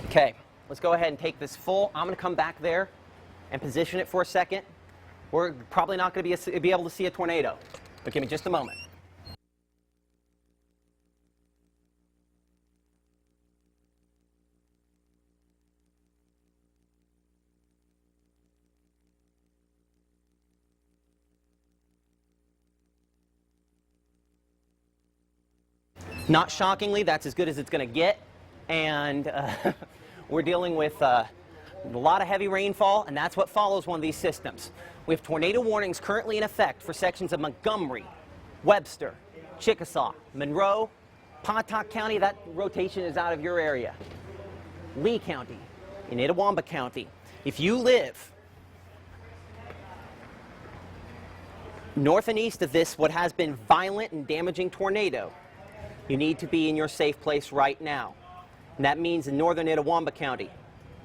Okay, let's go ahead and take this full. I'm going to come back there and position it for a second. We're probably not going to be able to see a tornado, but give me just a moment. Not shockingly, that's as good as it's going to get, and we're dealing with a lot of heavy rainfall, and that's what follows one of these systems. We have tornado warnings currently in effect for sections of Montgomery, Webster, Chickasaw, Monroe, Pontotoc County. That rotation is out of your area. Lee County, in Itawamba County. If you live north and east of this, what has been violent and damaging tornado, you need to be in your safe place right now. And that means in northern Itawamba County,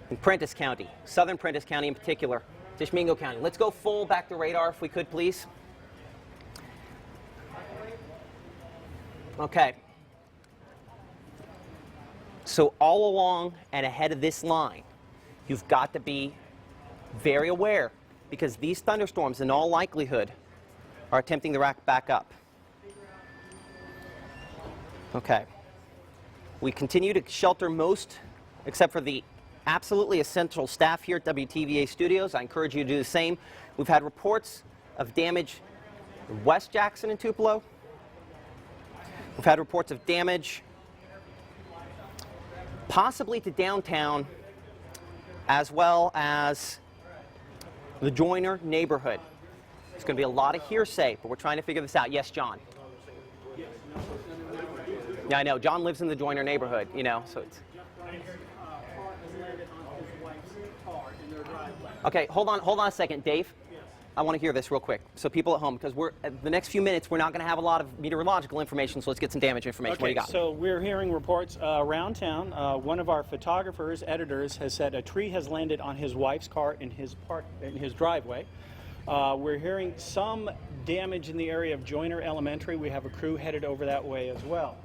in Prentiss County, southern Prentiss County in particular, Tishomingo County. Let's go full back to radar if we could, please. Okay. So all along and ahead of this line, you've got to be very aware, because these thunderstorms in all likelihood are attempting to rack back up. Okay. We continue to shelter most, except for the absolutely essential staff here at WTVA Studios. I encourage you to do the same. We've had reports of damage in West Jackson and Tupelo. We've had reports of damage possibly to downtown, as well as the Joyner neighborhood. There's going to be a lot of hearsay, but we're trying to figure this out. Yes, John? Yeah, I know. John lives in the Joyner neighborhood, you know, so it's... Okay, hold on a second, Dave. I want to hear this real quick. So people at home, because the next few minutes, we're not going to have a lot of meteorological information, so let's get some damage information. Okay, what do you got? So we're hearing reports around town. One of our photographers, editors, has said a tree has landed on his wife's car in his driveway. We're hearing some damage in the area of Joyner Elementary. We have a crew headed over that way as well.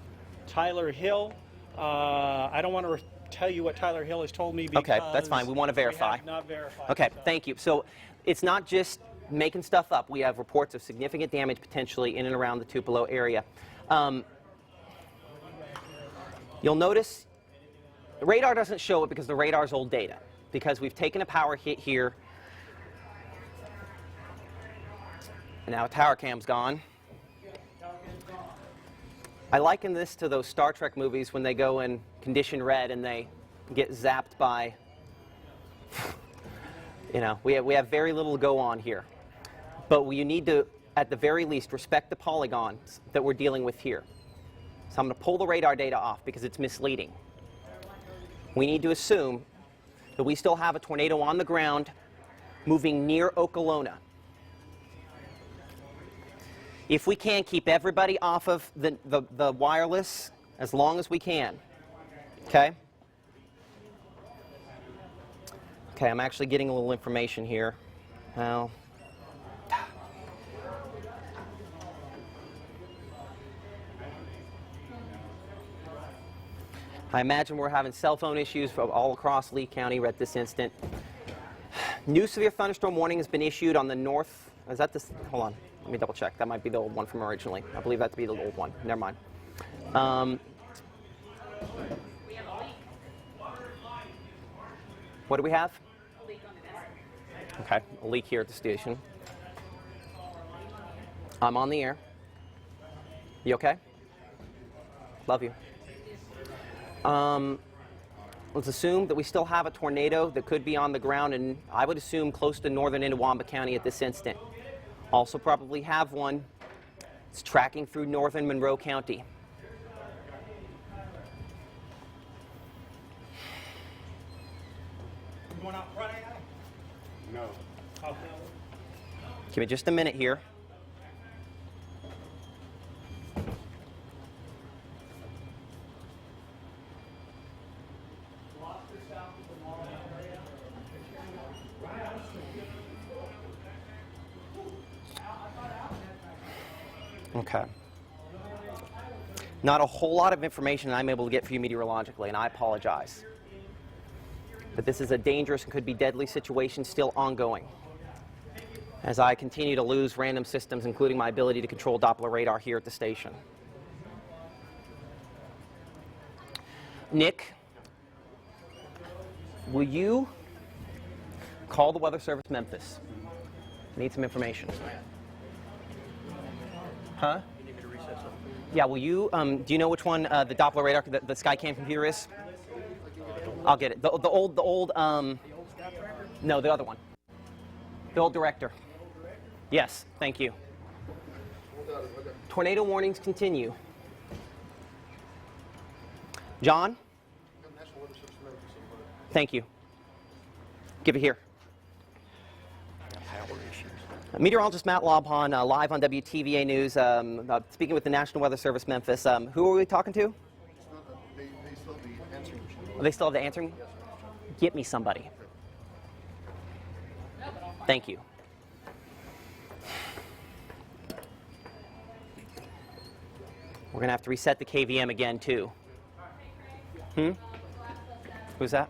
Tyler Hill, I don't want to tell you what Tyler Hill has told me because... Okay, that's fine. We want to verify. We have not verified. Okay, thank you. So it's not just making stuff up. We have reports of significant damage potentially in and around the Tupelo area. You'll notice the radar doesn't show it because the radar's old data, because we've taken a power hit here, and now a tower cam's gone. I liken this to those Star Trek movies when they go in condition red and they get zapped by, you know, we have very little to go on here. But you need to, at the very least, respect the polygons that we're dealing with here. So I'm going to pull the radar data off because it's misleading. We need to assume that we still have a tornado on the ground moving near Okolona. If we can, keep everybody off of the wireless as long as we can. Okay? Okay, I'm actually getting a little information here. Well, I imagine we're having cell phone issues all across Lee County at this instant. New severe thunderstorm warning has been issued on the north. Is that this? Hold on. Let me double check. That might be the old one from originally. I believe that to be the old one. Never mind. What do we have? A leak on the desk. Okay, a leak here at the station. I'm on the air. You okay? Love you. Let's assume that we still have a tornado that could be on the ground, and I would assume close to northern Itawamba County at this instant. Also probably have one. It's tracking through northern Monroe County. You going out Friday night? No. Give me just a minute here. Okay. Not a whole lot of information I'm able to get for you meteorologically, and I apologize. But this is a dangerous and could be deadly situation still ongoing. As I continue to lose random systems, including my ability to control Doppler radar here at the station. Nick, will you call the Weather Service Memphis? Need some information. Huh? Yeah, will you, do you know which one the Doppler radar, the Skycam computer is? I'll get it. The old, no, the other one. The old director. Yes, thank you. Tornado warnings continue. John? Thank you. Give it here. Meteorologist Matt Lobhon, live on WTVA News, speaking with the National Weather Service Memphis. Who are we talking to? They still have the answering machine. Oh, they still have the answering? Get me somebody. Thank you. We're going to have to reset the KVM again, too. Who's that?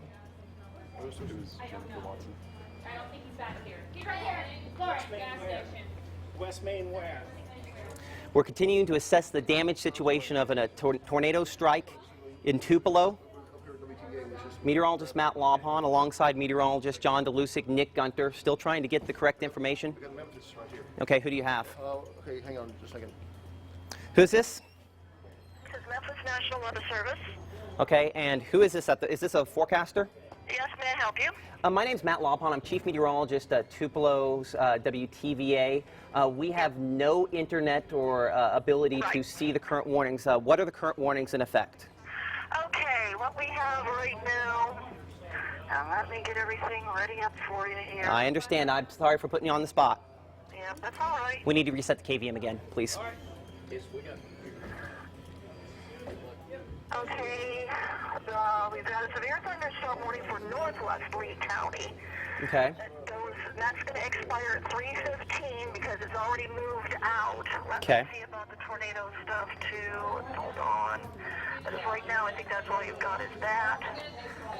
I don't think he's back here. He's right here. Gas station. West Main where? We're continuing to assess the damage situation of a tornado strike in Tupelo. Meteorologist Matt Lobhon alongside meteorologist John DeLusick, Nick Gunter, still trying to get the correct information. We got Memphis right here. Okay, who do you have? Okay, hang on just a second. Who's this? This is Memphis National Weather Service. Okay, and who is this? Is this a forecaster? Yes, may I help you? My name's Matt Lobhon. I'm chief meteorologist at Tupelo's WTVA. We have no internet or ability to see the current warnings. What are the current warnings in effect? Okay, what we have right now, let me get everything ready up for you here. I understand. I'm sorry for putting you on the spot. Yeah, that's all right. We need to reset the KVM again, please. Okay, we've got a severe thunderstorm warning for northwest Lee County. Okay. That's going to expire at 3:15 because it's already moved out. Let Okay. me see about the tornado stuff too. Hold on. But as right now, I think that's all you've got is that.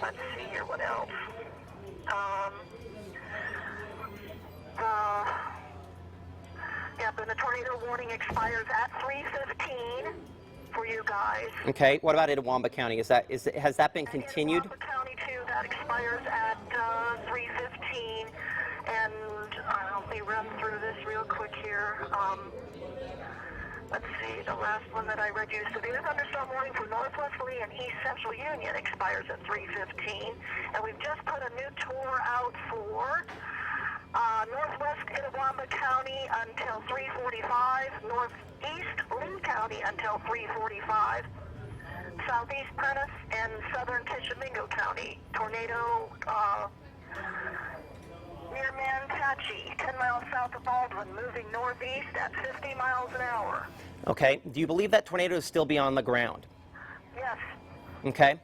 Let's see here, what else? Yeah, but the tornado warning expires at 3:15 for you guys. Okay. What about Itawamba County? Has that been continued? In Itawamba County too, that expires at 3:15. And let me run through this real quick here. Let's see, the last one that I read you. Severe thunderstorm warning for Northwest Lee and East Central Union expires at 3:15. And we've just put a new tour out for Northwest Itawamba County until 3:45, Northeast Lee County until 3:45, Southeast Prentice and Southern Tishomingo County. Tornado near Manatee, 10 miles south of Baldwin, moving northeast at 50 miles an hour. Okay. Do you believe that tornado is still beyond the ground? Yes. Okay.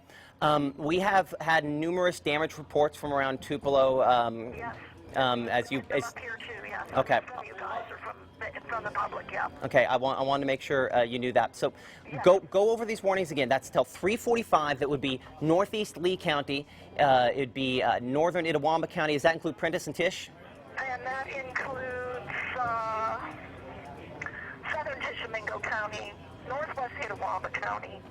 We have had numerous damage reports from around Tupelo. Yes. As you. From up here too, yes. Okay. From you guys or from the public, yeah. Okay, I want to make sure you knew that. So, go over these warnings again. That's till 3:45. That would be northeast Lee County. It'd be northern Itawamba County. Does that include Prentice and Tish? And that includes southern Tishomingo County, northwest Itawamba County.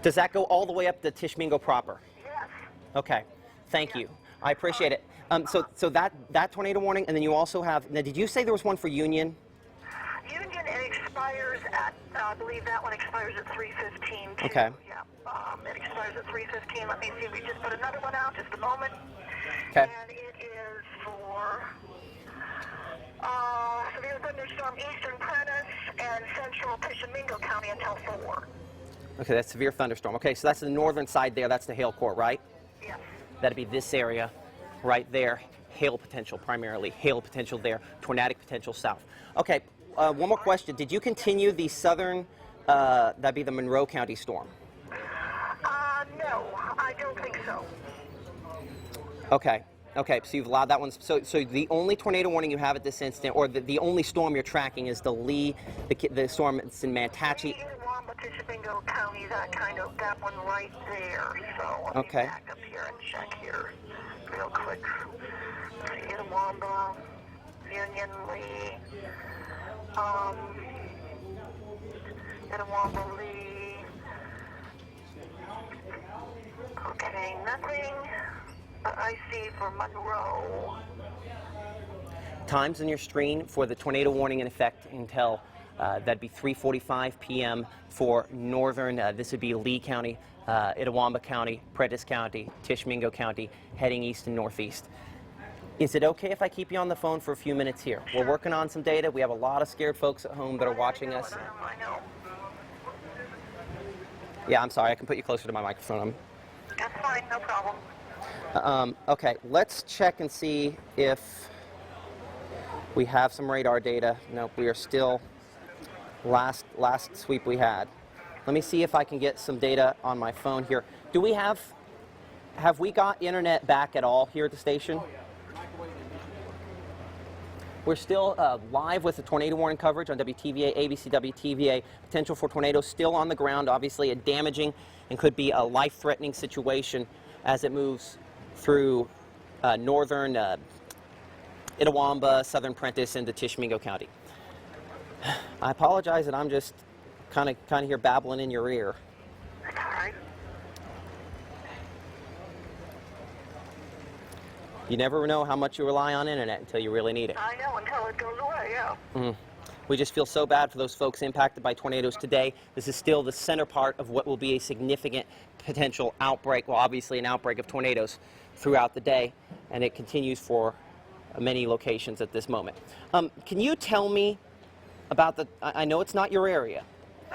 Does that go all the way up to Tishmingo proper? Yes. Okay, thank you. I appreciate it. So that tornado warning, and then you also have. Now, did you say there was one for Union? Union expires at, I believe that one expires at 3:15 too. Okay. Yeah, it expires at 3:15. Let me see, we just put another one out, just a moment. Okay. And it is for severe thunderstorm eastern Prentice and central Tishomingo County until 4. Okay, that's severe thunderstorm. Okay, so that's the northern side there. That's the hail core, right? Yes. That'd be this area right there. Hail potential primarily. Hail potential there. Tornadic potential south. Okay, one more question. Did you continue the southern, that'd be the Monroe County storm? No, I don't think so. Okay. Okay, so you've allowed that one. So the only tornado warning you have at this instant, or the only storm you're tracking is the Lee, the storm that's in Manatee. Itawamba Tishomingo County, that one right there. So let me Okay. back up here and check here real quick. Itawamba, Union Lee, Itawamba Lee. Okay, nothing I see for Monroe. Times on your screen for the tornado warning in effect until that'd be 3:45 p.m. for northern, this would be Lee County, Itawamba County, Prentiss County, Tishomingo County, heading east and northeast. Is it okay if I keep you on the phone for a few minutes here? We're working on some data. We have a lot of scared folks at home that are watching us. I know. Yeah, I'm sorry. I can put you closer to my microphone. That's fine, no problem. Okay, let's check and see if we have some radar data. Nope, we are still last sweep we had. Let me see if I can get some data on my phone here. Do we have we got internet back at all here at the station? We're still live with the tornado warning coverage on WTVA, ABC WTVA. Potential for tornadoes still on the ground, obviously a damaging and could be a life-threatening situation as it moves through northern Itawamba, southern Prentiss, into Tishomingo County. I apologize that I'm just kind of here babbling in your ear. That's all right. You never know how much you rely on internet until you really need it. I know, until it goes away, yeah. We just feel so bad for those folks impacted by tornadoes today. This is still the center part of what will be a significant potential outbreak, well, obviously an outbreak of tornadoes throughout the day, and it continues for many locations at this moment. Can you tell me about I know it's not your area,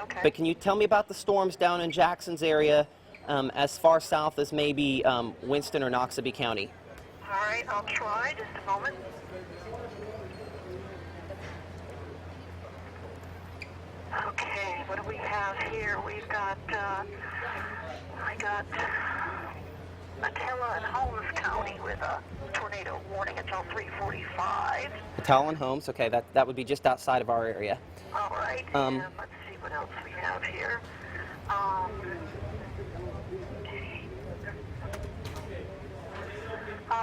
Okay. but can you tell me about the storms down in Jackson's area as far south as maybe Winston or Noxubee County? All right, I'll try. Just a moment. Okay, what do we have here? We've got, I got Attila and Holmes County with a tornado warning until 3:45. Patel and Holmes, okay, that would be just outside of our area. All right, and let's see what else we have here. All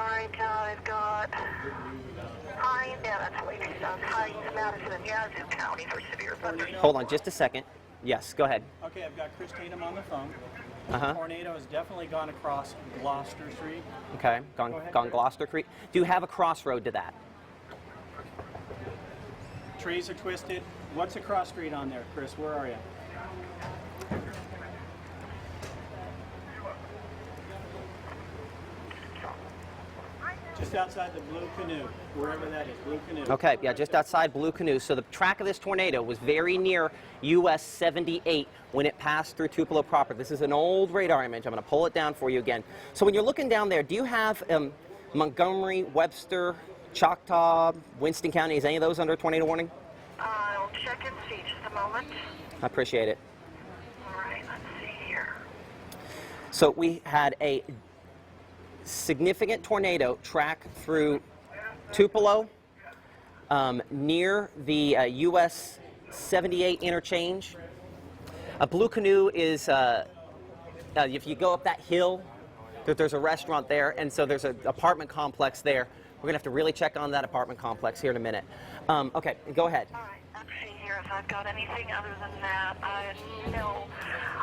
right, I've got Hines, yeah, that's way too south. Hines, Madison, and Yazoo County for severe thunderstorms. Hold on just a second. Yes, go ahead. Okay, I've got Chris Tatum on the phone. Uh-huh. Tornado has definitely gone across Gloucester Street. Okay, Go ahead. gone Gloucester Creek. Do you have a crossroad to that? Trees are twisted. What's the cross street on there, Chris? Where are you? Just outside the Blue Canoe, wherever that is, Blue Canoe. Okay, yeah, just outside Blue Canoe. So the track of this tornado was very near US 78 when it passed through Tupelo proper. This is an old radar image. I'm going to pull it down for you again. So when you're looking down there, do you have Montgomery, Webster, Choctaw, Winston County? Is any of those under a tornado warning? I'll check and see. Just a moment. I appreciate it. All right, let's see here. So we had a significant tornado track through Tupelo near the US 78 interchange. A Blue Canoe is, if you go up that hill, there's a restaurant there, and so there's an apartment complex there. We're going to have to really check on that apartment complex here in a minute. Okay, go ahead. All right, let's see here if I've got anything other than that. No,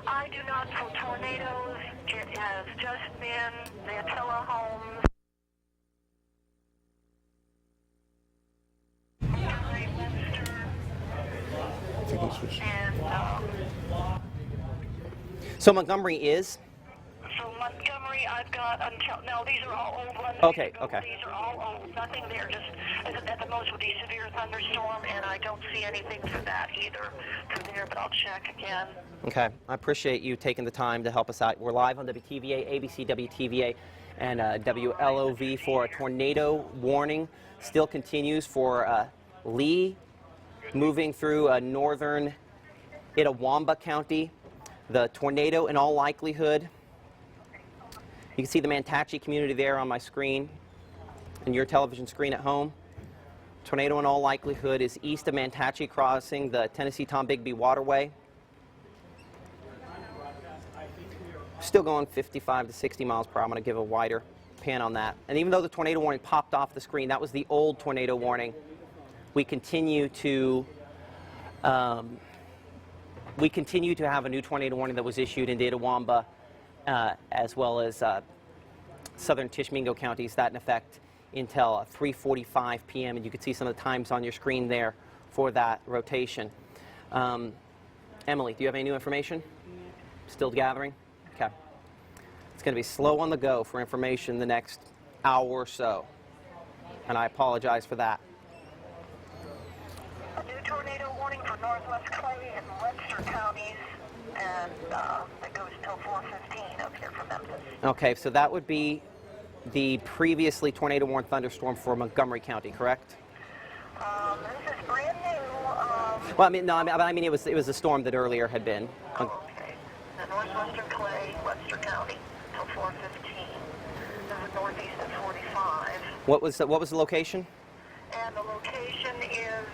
I do not for tornadoes. It has just been the Attila Homes. And So Montgomery is? so Montgomery, I've got until, no, these are all old ones. Okay, okay. These are all old, nothing there, just at the most would be severe thunderstorm, and I don't see anything for that either through there, but I'll check again. Okay, I appreciate you taking the time to help us out. We're live on WTVA, ABC WTVA, and WLOV for a tornado warning. Still continues for Lee, moving through northern Itawamba County. The tornado, in all likelihood, you can see the Mantachie community there on my screen and your television screen at home. Tornado, in all likelihood, is east of Mantachie, crossing the Tennessee-Tombigbee Waterway. Still going 55 to 60 miles per hour. I'm going to give a wider pan on that. And even though the tornado warning popped off the screen, that was the old tornado warning. We continue to have a new tornado warning that was issued in Itawamba, as well as southern Tishomingo counties. That in effect until 3:45 p.m. And you can see some of the times on your screen there for that rotation. Emily, do you have any new information? Still gathering? Okay. It's going to be slow on the go for information the next hour or so. And I apologize for that. A new tornado warning for northwest Clay and Webster counties, and it goes till 4:15 up here for Memphis. Okay, so that would be the previously tornado warned thunderstorm for Montgomery County, correct? This is brand new. Well, I mean, it was a storm that earlier had been. Okay. The northwestern Clay, Webster County, till 4:15. This is northeast of 45. What was the location? And the location is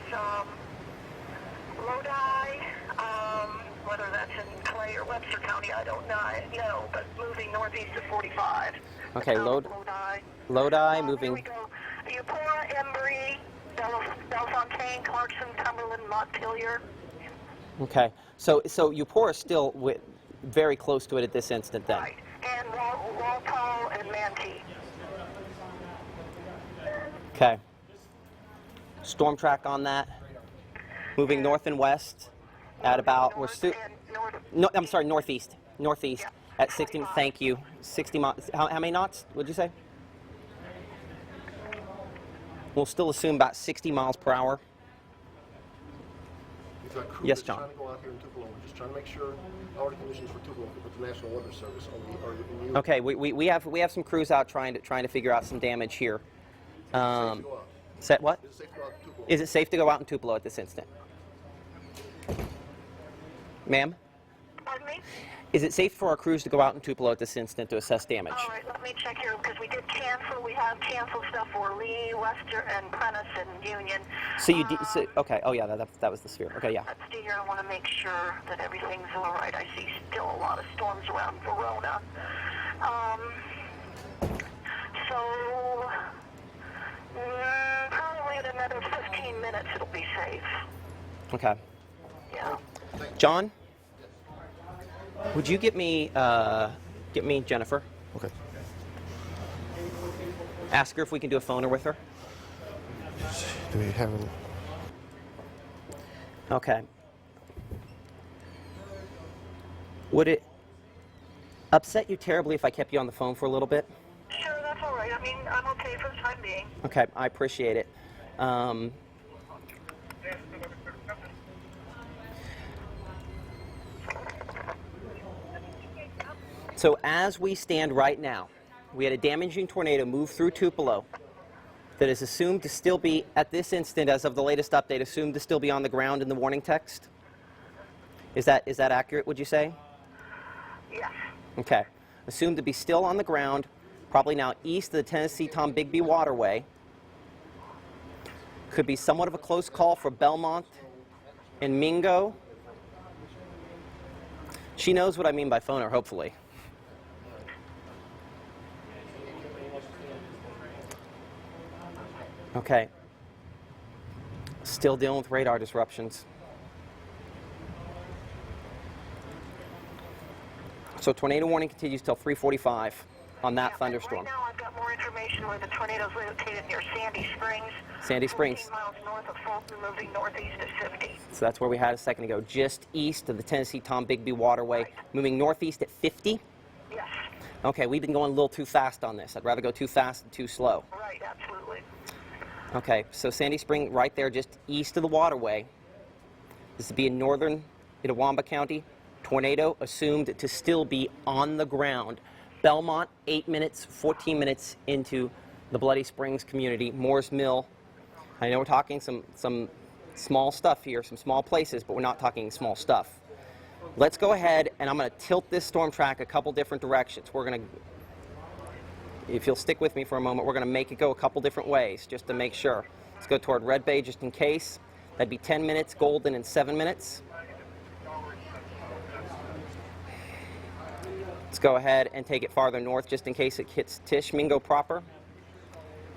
Lodi. Whether that's in Clay or Webster County, I don't know, but moving northeast of 45. Okay, Lodi. Moving. Here we go. Eupora, Embry, Bellefontaine, Clarkson, Cumberland, Montpelier. Okay, so Eupora is still very close to it at this instant then. Right. And Walpole and Manatee. Okay. Storm track on that. Moving north and west at about northeast. Northeast at 60. Thank you. 60 miles. How many knots? Would you say? We'll still assume about 60 miles per hour. We've got crew Yes, that's John. trying to go out here in Tupelo. We're just trying to make sure our conditions for Tupelo with the National Weather Service are immune. Okay, we have some crews out trying to figure out some damage here. Set what? Is it safe to go out to Tupelo? Is it safe to go out in Tupelo at this instant? Ma'am? Pardon me? Is it safe for our crews to go out in Tupelo at this instant to assess damage? All right, let me check here because we did cancel. We have canceled stuff for Lee, Wester, and Prentice and Union. So you okay? Oh yeah, that was the sphere. Okay, yeah. Let's see here. I want to make sure that everything's all right. I see still a lot of storms around Verona. Probably in another 15 minutes it'll be safe. Okay. Yeah. John, would you get me Jennifer? Okay. Ask her if we can do a phoner with her. Do we have any? Okay. Would it upset you terribly if I kept you on the phone for a little bit? Sure, that's all right. I mean, I'm okay for the time being. Okay, I appreciate it. So as we stand right now, we had a damaging tornado move through Tupelo that is assumed to still be, at this instant, as of the latest update, assumed to still be on the ground in the warning text. Is that accurate, would you say? Yes. Okay. Assumed to be still on the ground, probably now east of the Tennessee-Tombigbee Waterway. Could be somewhat of a close call for Belmont and Mingo. She knows what I mean by phoner, hopefully. Okay. Still dealing with radar disruptions. So tornado warning continues till 3:45 on that thunderstorm. Right now I've got more information where the tornado's located near Sandy Springs. Sandy Springs. 14 miles north of Fulton, moving northeast at 50. So that's where we had a second ago, just east of the Tennessee-Tombigbee Waterway, moving northeast at 50. Yes. Okay, we've been going a little too fast on this. I'd rather go too fast than too slow. Right, absolutely. Okay, so Sandy Spring right there just east of the waterway. This would be in northern Itawamba County. Tornado assumed to still be on the ground. Belmont, 8 minutes, 14 minutes into the Bloody Springs community. Moore's Mill. I know we're talking some small stuff here, some small places, but we're not talking small stuff. Let's go ahead, and I'm going to tilt this storm track a couple different directions. We're going to, if you'll stick with me for a moment, we're going to make it go a couple different ways, just to make sure. Let's go toward Red Bay, just in case. That'd be 10 minutes, Golden in 7 minutes. Let's go ahead and take it farther north just in case it hits Mingo proper.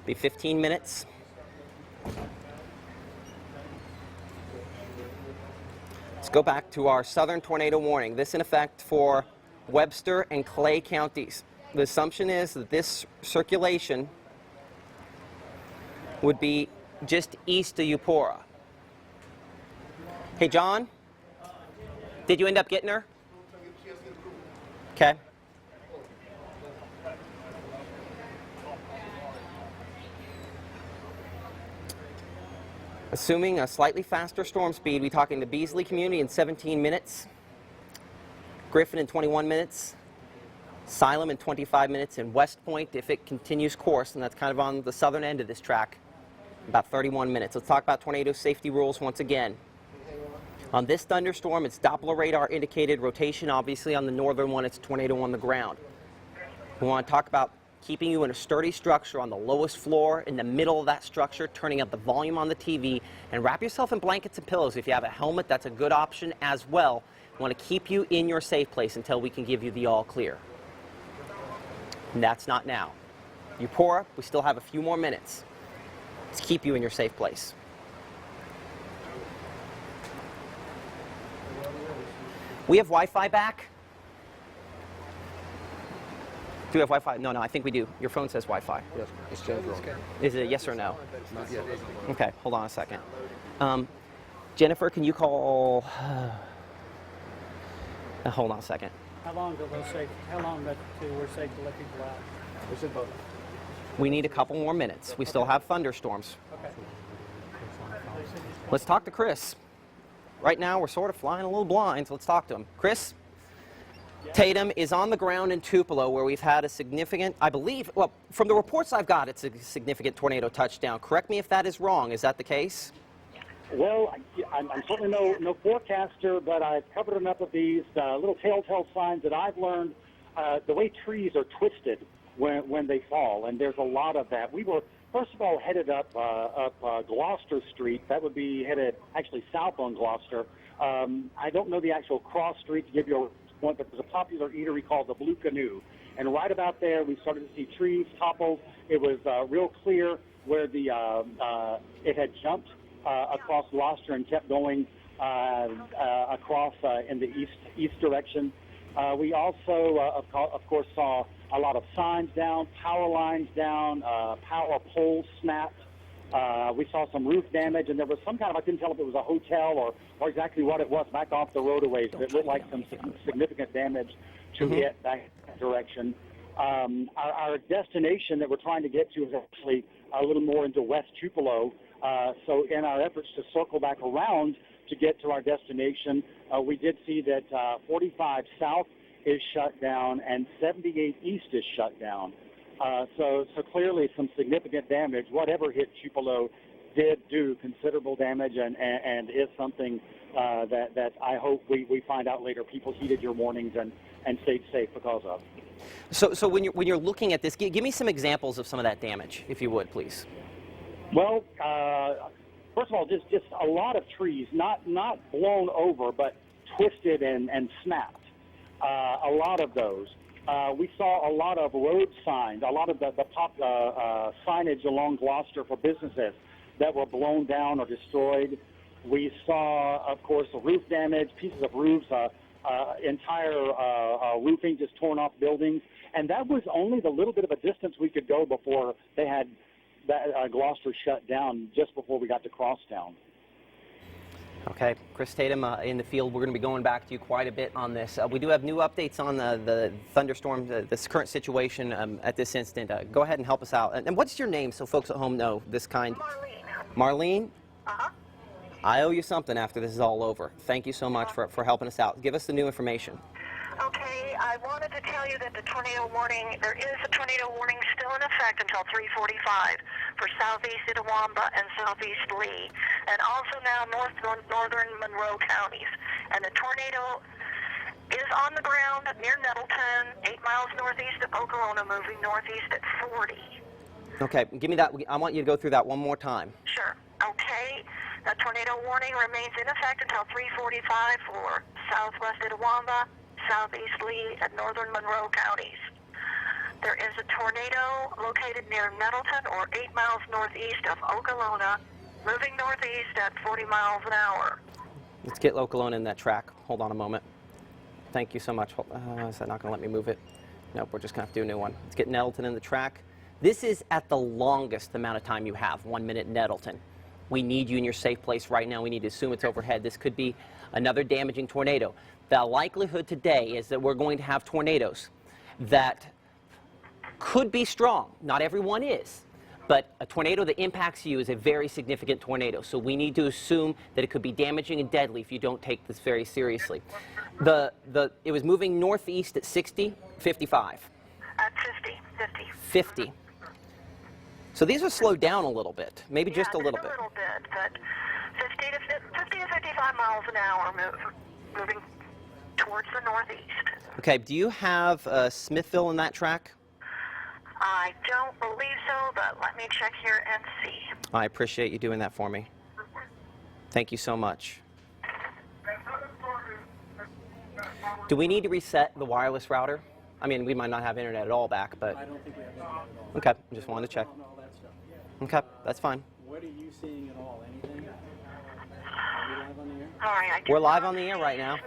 Be 15 minutes. Let's go back to our southern tornado warning. This in effect for Webster and Clay counties. The assumption is that this circulation would be just east of Eupora. Hey, John, did you end up getting her? Okay. Assuming a slightly faster storm speed, we're talking the Beasley community in 17 minutes, Griffin in 21 minutes, Salem in 25 minutes, and West Point, if it continues course, and that's kind of on the southern end of this track, about 31 minutes. Let's talk about tornado safety rules once again. On this thunderstorm, it's Doppler radar indicated rotation. Obviously, on the northern one, it's tornado on the ground. We want to talk about keeping you in a sturdy structure on the lowest floor, in the middle of that structure, turning up the volume on the TV, and wrap yourself in blankets and pillows. If you have a helmet, that's a good option as well. We want to keep you in your safe place until we can give you the all clear. And that's not now. Eupora, we still have a few more minutes. Let's keep you in your safe place. We have Wi-Fi back. Do we have Wi-Fi? No, I think we do. Your phone says Wi-Fi. Yes, it's changed wrong. Is it a yes or no? Not yet. Okay, hold on a second. Jennifer, can you call? Hold on a second. How long till we're safe to let people out? We said both. We need a couple more minutes. We still have thunderstorms. Okay. Let's talk to Chris. Right now, we're sort of flying a little blind, so let's talk to him. Chris? Tatum is on the ground in Tupelo, where we've had a significant, I believe, well, from the reports I've got, it's a significant tornado touchdown. Correct me if that is wrong. Is that the case? Well, I'm certainly no forecaster, but I've covered enough of these little telltale signs that I've learned. The way trees are twisted when they fall, and there's a lot of that. We were, first of all, headed up Gloucester Street. That would be headed actually south on Gloucester. I don't know the actual cross street to give you a point, but there's a popular eatery called the Blue Canoe. And right about there, we started to see trees topple. It was real clear where it had jumped across Gloucester and kept going across in the east direction. We also, of course, saw a lot of signs down, power lines down, power poles snapped. We saw some roof damage, and there was some kind of, I couldn't tell if it was a hotel or exactly what it was back off the roadways, but it looked like some significant damage to it that direction. Our destination that we're trying to get to is actually a little more into West Tupelo. So in our efforts to circle back around to get to our destination, we did see that 45 South is shut down and 78 East is shut down. So clearly some significant damage. Whatever hit Tupelo did do considerable damage and is something that I hope we find out later. People heeded your warnings and stayed safe because of. So when you're looking at this, give me some examples of some of that damage, if you would, please. Well, first of all, just a lot of trees, not blown over, but twisted and snapped. A lot of those. We saw a lot of road signs, a lot of the top signage along Gloucester for businesses that were blown down or destroyed. We saw, of course, roof damage, pieces of roofs, entire roofing just torn off buildings. And that was only the little bit of a distance we could go before they had that Gloucester shut down just before we got to Crosstown. Okay, Chris Tatum in the field. We're going to be going back to you quite a bit on this. We do have new updates on the thunderstorm, this current situation at this instant. Go ahead and help us out. And what's your name so folks at home know this kind? Marlene. Marlene? Uh-huh. I owe you something after this is all over. Thank you so much for helping us out. Give us the new information. Okay, I wanted to tell you that there is a tornado warning still in effect until 3:45 for southeast Itawamba and southeast Lee, and also now northern Monroe counties. And the tornado is on the ground near Nettleton, 8 miles northeast of Oklahoma, moving northeast at 40. Okay, give me that. I want you to go through that one more time. Sure. Okay. The tornado warning remains in effect until 3:45 for southwest Itawamba, southeast Lee, and northern Monroe counties. There is a tornado located near Nettleton, or 8 miles northeast of Okolona, moving northeast at 40 miles an hour. Let's get Okolona in that track. Hold on a moment. Thank you so much. Is that not going to let me move it? Nope, we're just going to have to do a new one. Let's get Nettleton in the track. This is at the longest amount of time you have, 1 minute Nettleton. We need you in your safe place right now. We need to assume it's overhead. This could be another damaging tornado. The likelihood today is that we're going to have tornadoes that could be strong. Not everyone is. But a tornado that impacts you is a very significant tornado. So we need to assume that it could be damaging and deadly if you don't take this very seriously. It was moving northeast at 60, 55. At 50. 50. So these are slowed down a little bit, maybe just a little bit. A little bit, but 50 to 55 miles an hour moving towards the northeast. Okay, do you have Smithville in that track? I don't believe so, but let me check here and see. I appreciate you doing that for me. Thank you so much. Do we need to reset the wireless router? I mean, we might not have internet at all back, but... I don't think we have internet at all. Okay, I just wanted to check. All that stuff. Okay, that's fine. What are you seeing at all? Anything? Are we live on the air? All right, I do We're live not on the air see right now.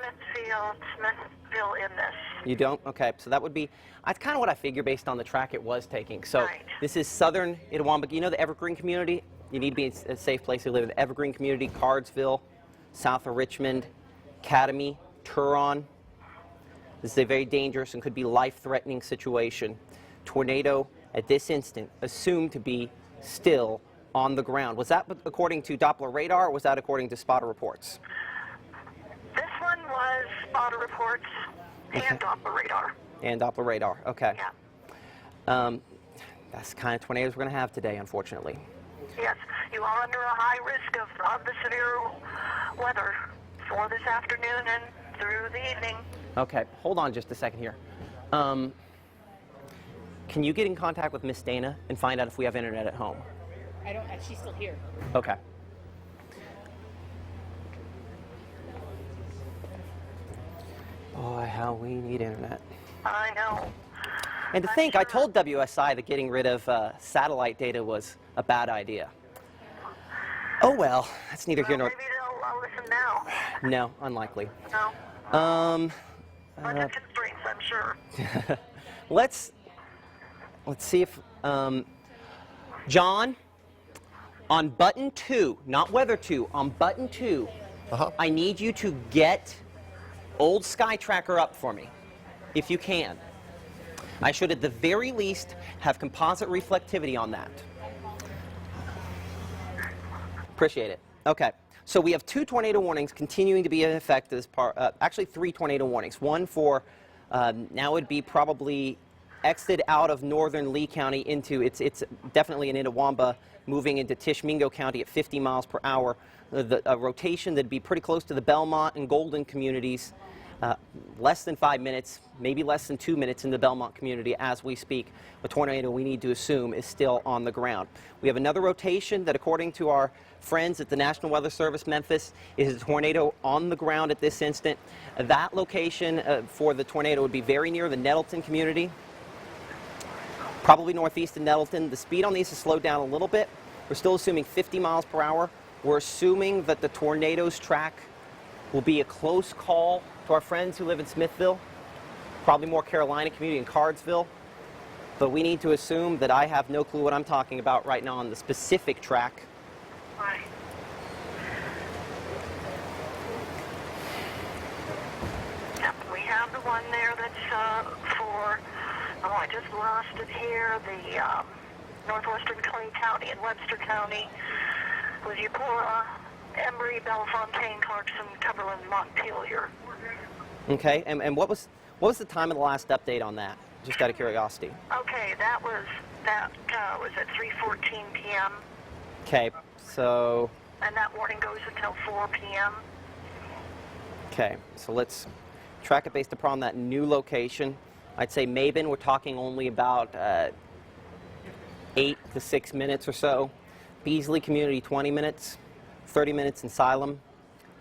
Smithville in this. You don't? Okay, so that would be... That's kind of what I figure based on the track it was taking. So Right. This is southern Itawamba. You know the Evergreen community? You need to be in a safe place to live in the Evergreen community, Cardsville, south of Richmond, Academy, Turon. This is a very dangerous and could be life-threatening situation. Tornado, at this instant, assumed to be still on the ground. Was that according to Doppler radar, or was that according to spotter reports? This one was spotter reports and Doppler radar. And Doppler radar, okay. Yeah. That's the kind of tornadoes we're going to have today, unfortunately. Yes, you are under a high risk of the severe weather for this afternoon and through the evening. Okay, hold on just a second here. Can you get in contact with Miss Dana and find out if we have internet at home? I don't, she's still here. Okay. Boy, how we need internet. I know. And to think, I told WSI that getting rid of satellite data was a bad idea. Oh well, that's neither here Well, nor... maybe they'll listen now. No, unlikely. No. Budget constraints, I'm sure. Let's see if... John, on button 2, not weather 2, on button 2, I need you to get old Sky Tracker up for me, if you can. I should at the very least have composite reflectivity on that. Appreciate it. Okay, so we have 2 tornado warnings continuing to be in effect as part, actually 3 tornado warnings. One for, now would be probably exited out of northern Lee County into, it's definitely in Itawamba, moving into Tishmingo County at 50 miles per hour. A rotation that'd be pretty close to the Belmont and Golden communities. Less than 5 minutes, maybe less than 2 minutes in the Belmont community as we speak. A tornado we need to assume is still on the ground. We have another rotation that, according to our friends at the National Weather Service Memphis, is a tornado on the ground at this instant. That location for the tornado would be very near the Nettleton community, probably northeast of Nettleton. The speed on these has slowed down a little bit. We're still assuming 50 miles per hour. We're assuming that the tornado's track will be a close call to our friends who live in Smithville, probably more Carolina community in Cardsville. But we need to assume that I have no clue what I'm talking about right now on the specific track. Right. Yep, we have the one there that's for, oh, I just lost it here, the northwestern Clay County and Webster County with Eupora, Embry, Bellefontaine, Clarkson, Cumberland, Montpelier. Okay, and what was the time of the last update on that? Just out of curiosity. Okay, that was at 3:14 p.m. Okay, so... And that warning goes until 4 p.m. Okay, so let's track it based upon that new location. I'd say Maben, we're talking only about 8 to 6 minutes or so. Beasley Community, 20 minutes. 30 minutes in Salem.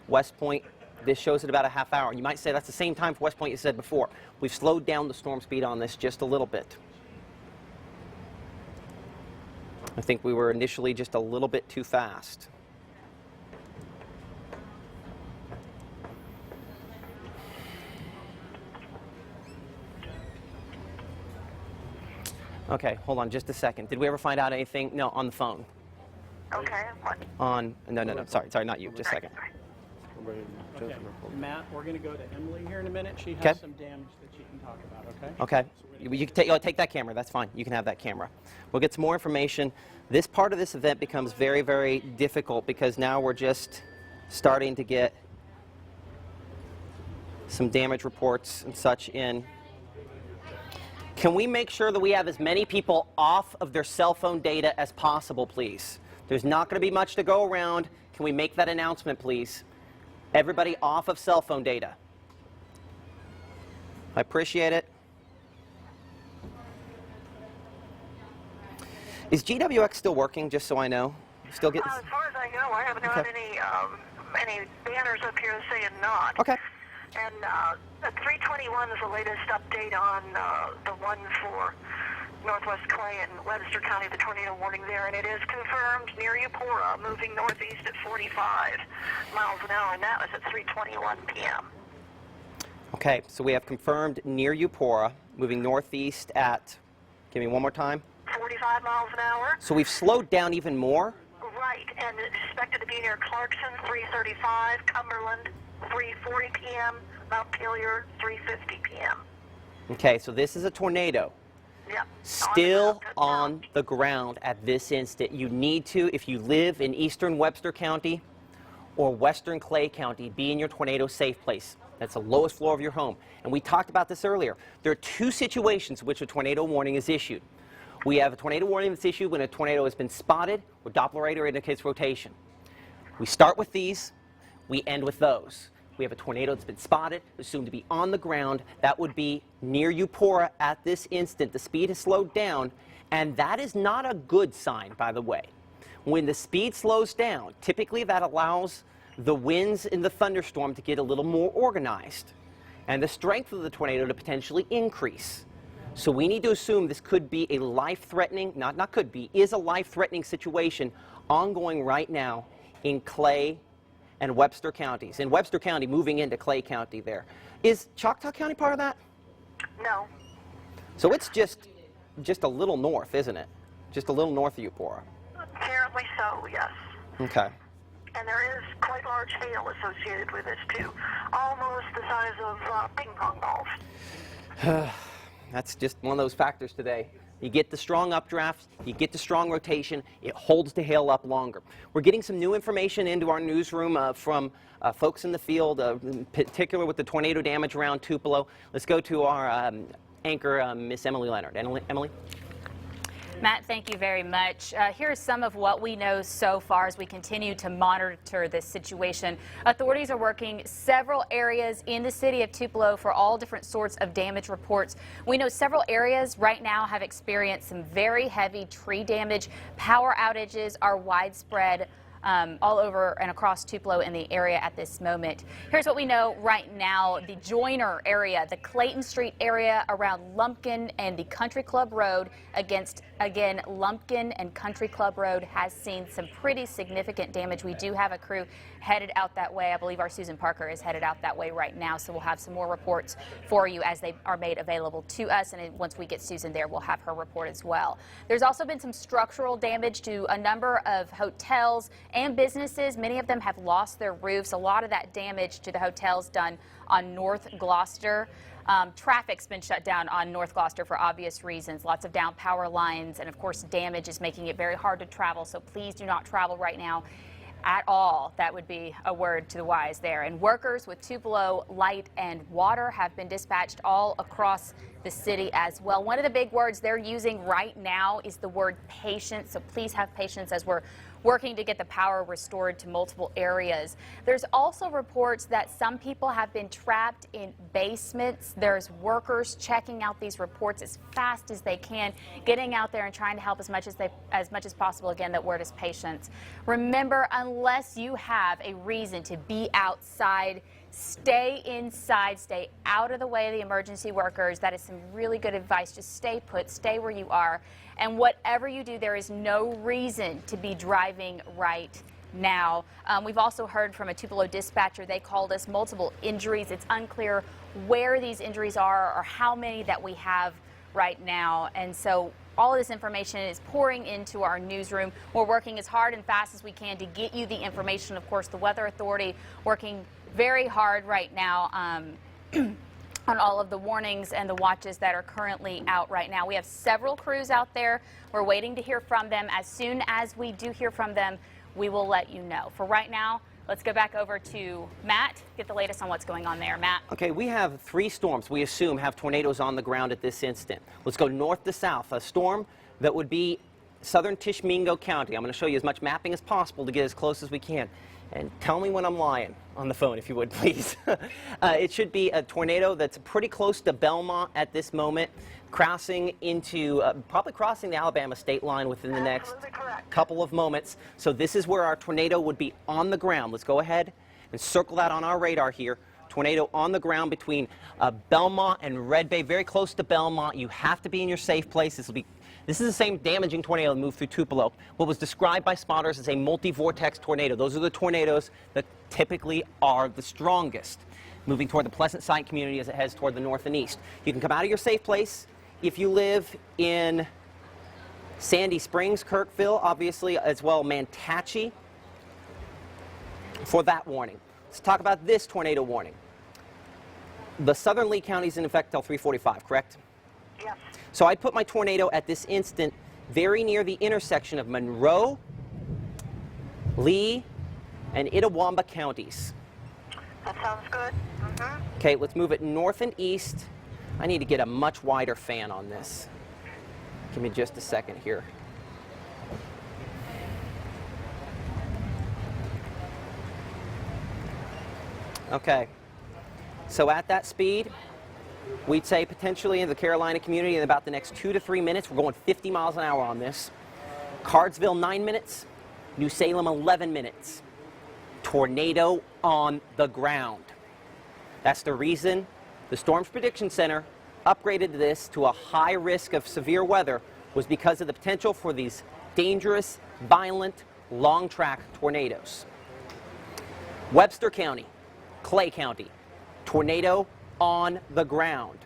West Point, This shows it about a half hour. You might say that's the same time for West Point you said before. We've slowed down the storm speed on this just a little bit. I think we were initially just a little bit too fast. Okay, hold on just a second. Did we ever find out anything? No, on the phone. Okay, what? No, sorry, not you, just a second. Okay. Matt, we're going to go to Emily here in a minute. She has Okay. some damage that she can talk about, okay? Okay, you can take that camera, that's fine. You can have that camera. We'll get some more information. This part of this event becomes very, very difficult because now we're just starting to get some damage reports and such in. Can we make sure that we have as many people off of their cell phone data as possible, please? There's not going to be much to go around. Can we make that announcement, please? Everybody off of cell phone data. I appreciate it. Is GWX still working, just so I know? Still getting... As far as I know, I haven't had any banners up here saying not. Okay. And 321 is the latest update on the one for Northwest Clay and Webster County, the tornado warning there, and it is confirmed near Eupora, moving northeast at 45 miles an hour, and that was at 3:21 p.m. Okay, so we have confirmed near Eupora, moving northeast at, give me one more time. 45 miles an hour. So we've slowed down even more? Right, and it's expected to be near Clarkson, 3:35, Cumberland, 3:40 p.m., Mount Pelier, 3:50 p.m. Okay, so this is a tornado. Yep. Still on the ground at this instant. You need to, if you live in eastern Webster County or western Clay County, be in your tornado safe place. That's the lowest floor of your home. And we talked about this earlier. There are two situations in which a tornado warning is issued. We have a tornado warning that's issued when a tornado has been spotted or Doppler radar indicates rotation. We start with these, we end with those. We have a tornado that's been spotted, assumed to be on the ground. That would be near Eupora at this instant. The speed has slowed down, and that is not a good sign, by the way. When the speed slows down, typically that allows the winds in the thunderstorm to get a little more organized and the strength of the tornado to potentially increase. So we need to assume this could be a life-threatening, not could be, is a life-threatening situation ongoing right now in Clay and Webster counties. In Webster County, moving into Clay County there. Is Choctaw County part of that? No. So it's just a little north, isn't it? Just a little north of Eupora. Apparently so, yes. Okay. And there is quite large hail associated with this, too. Almost the size of ping pong balls. That's just one of those factors today. You get the strong updraft, you get the strong rotation, it holds the hail up longer. We're getting some new information into our newsroom from folks in the field, in particular with the tornado damage around Tupelo. Let's go to our anchor, Miss Emily Leonard. Emily? Matt, thank you very much. Here is some of what we know so far as we continue to monitor this situation. Authorities are working several areas in the city of Tupelo for all different sorts of damage reports. We know several areas right now have experienced some very heavy tree damage. Power outages are widespread all over and across Tupelo in the area at this moment. Here's what we know right now. The Joyner area, the Clayton Street area around Lumpkin and the Country Club Road again, Lumpkin and Country Club Road has seen some pretty significant damage. We do have a crew headed out that way. I believe our Susan Parker is headed out that way right now, so we'll have some more reports for you as they are made available to us, and once we get Susan there, we'll have her report as well. There's also been some structural damage to a number of hotels and businesses. Many of them have lost their roofs. A lot of that damage to the hotels done on North Gloucester. Traffic's been shut down on North Gloucester for obvious reasons. Lots of down power lines, and of course damage is making it very hard to travel, so please do not travel right now at all. That would be a word to the wise there. And workers with Tupelo Light and Water have been dispatched all across the city as well. One of the big words they're using right now is the word patience, so please have patience as we're working to get the power restored to multiple areas. There's also reports that some people have been trapped in basements. There's workers checking out these reports as fast as they can, getting out there and trying to help as much as possible. Again, that word is patience. Remember, unless you have a reason to be outside, stay inside, stay out of the way of the emergency workers. That is some really good advice. Just stay put, stay where you are. And whatever you do, there is no reason to be driving right now. We've also heard from a Tupelo dispatcher. They called us multiple injuries. It's unclear where these injuries are or how many that we have right now. And so all of this information is pouring into our newsroom. We're working as hard and fast as we can to get you the information. Of course, the Weather Authority working very hard right now on all of the warnings and the watches that are currently out right now. We have several crews out there. We're waiting to hear from them. As soon as we do hear from them, we will let you know. For right now, let's go back over to Matt, get the latest on what's going on there. Matt. Okay, we have 3 storms we assume have tornadoes on the ground at this instant. Let's go north to south. A storm that would be southern Tishomingo County. I'm going to show you as much mapping as possible to get as close as we can. And tell me when I'm lying on the phone, if you would, please. It should be a tornado that's pretty close to Belmont at this moment, crossing into, probably crossing the Alabama state line within the next couple of moments. So this is where our tornado would be on the ground. Let's go ahead and circle that on our radar here. Tornado on the ground between Belmont and Red Bay, very close to Belmont. You have to be in your safe place. This is the same damaging tornado that moved through Tupelo. What was described by spotters as a multi-vortex tornado. Those are the tornadoes that typically are the strongest, moving toward the Pleasant Site community as it heads toward the north and east. You can come out of your safe place if you live in Sandy Springs, Kirkville, obviously, as well Mantachie, for that warning. Let's talk about this tornado warning. The southern Lee County is in effect until 3:45, correct? Yes. So I put my tornado at this instant very near the intersection of Monroe, Lee, and Itawamba counties. That sounds good. Okay, let's move it north and east. I need to get a much wider fan on this. Give me just a second here. Okay, so at that speed, we'd say potentially in the Carolina community in about the next 2 to 3 minutes. We're going 50 miles an hour on this. Cardsville, 9 minutes. New Salem, 11 minutes. Tornado on the ground. That's the reason the Storms Prediction Center upgraded this to a high risk of severe weather, was because of the potential for these dangerous, violent, long-track tornadoes. Webster County, Clay County, tornado on the ground.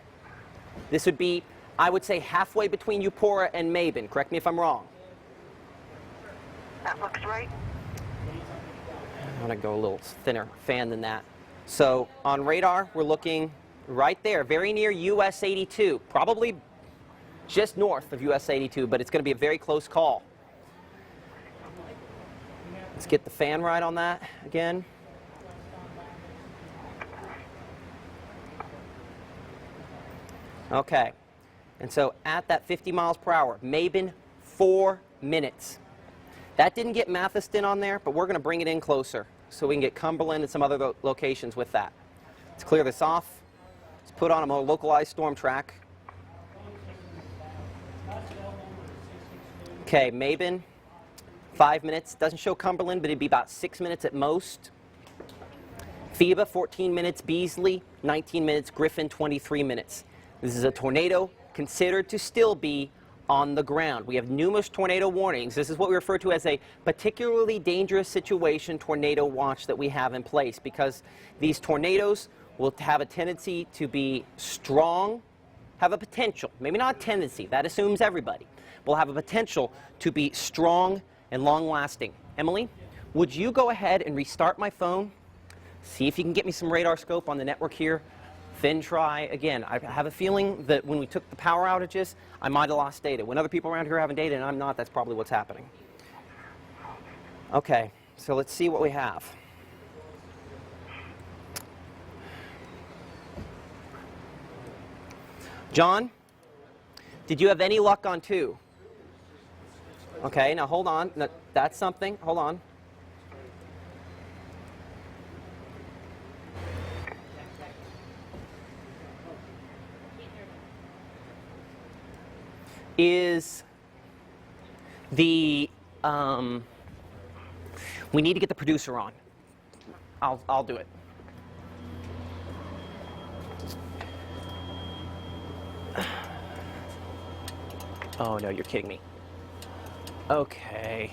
This would be, I would say, halfway between Eupora and Mabin. Correct me if I'm wrong. That looks right. I'm going to go a little thinner fan than that. So on radar, we're looking right there, very near US 82, probably just north of US 82, but it's going to be a very close call. Let's get the fan right on that again. Okay, and so at that 50 miles per hour, Mabin, 4 minutes. That didn't get Mathiston on there, but we're going to bring it in closer so we can get Cumberland and some other locations with that. Let's clear this off. Let's put on a more localized storm track. Okay, Mabin, 5 minutes. Doesn't show Cumberland, but it'd be about 6 minutes at most. FIBA, 14 minutes. Beasley, 19 minutes. Griffin, 23 minutes. This is a tornado considered to still be on the ground. We have numerous tornado warnings. This is what we refer to as a particularly dangerous situation tornado watch that we have in place, because these tornadoes will have a tendency to be strong, have a potential, maybe not a tendency, that assumes everybody, will have a potential to be strong and long-lasting. Emily, would you go ahead and restart my phone? See if you can get me some radar scope on the network here. Then try again. I have a feeling that when we took the power outages, I might have lost data. When other people around here are having data and I'm not, that's probably what's happening. Okay, so let's see what we have. John, did you have any luck on 2? Okay, now hold on. No, that's something. Hold on. Is the, we need to get the producer on. I'll do it. Oh no, you're kidding me. Okay.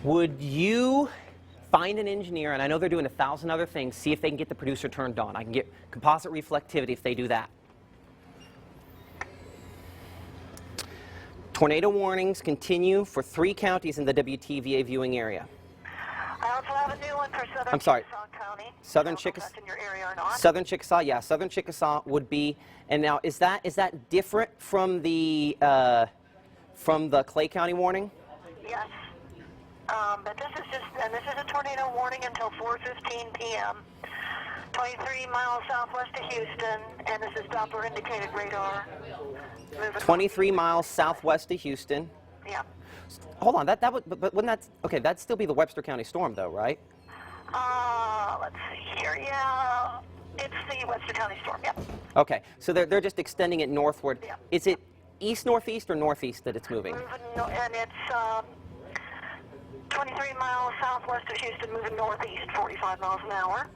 Would you find an engineer, and I know they're doing 1,000 other things, see if they can get the producer turned on. I can get composite reflectivity if they do that. Tornado warnings continue for 3 counties in the WTVA viewing area. I also have a new one for Southern I'm sorry. Chickasaw County. Southern I don't know if Chickasaw. that's in your area or not. Southern Chickasaw, yeah, Southern Chickasaw would be. And now, is that different from the Clay County warning? Yes. But this is a tornado warning until 4:15 p.m. 23 miles southwest of Houston, and this is Doppler indicated radar. 23 miles southwest of Houston. Yeah. Hold on, that would, but wouldn't that, okay, that'd still be the Webster County storm though, right? Let's see here. Yeah, it's the Webster County storm. Yep. Okay, so they're just extending it northward. Yeah. Is it east-northeast or northeast that it's moving? And it's 23 miles southwest of Houston, moving northeast, 45 miles an hour.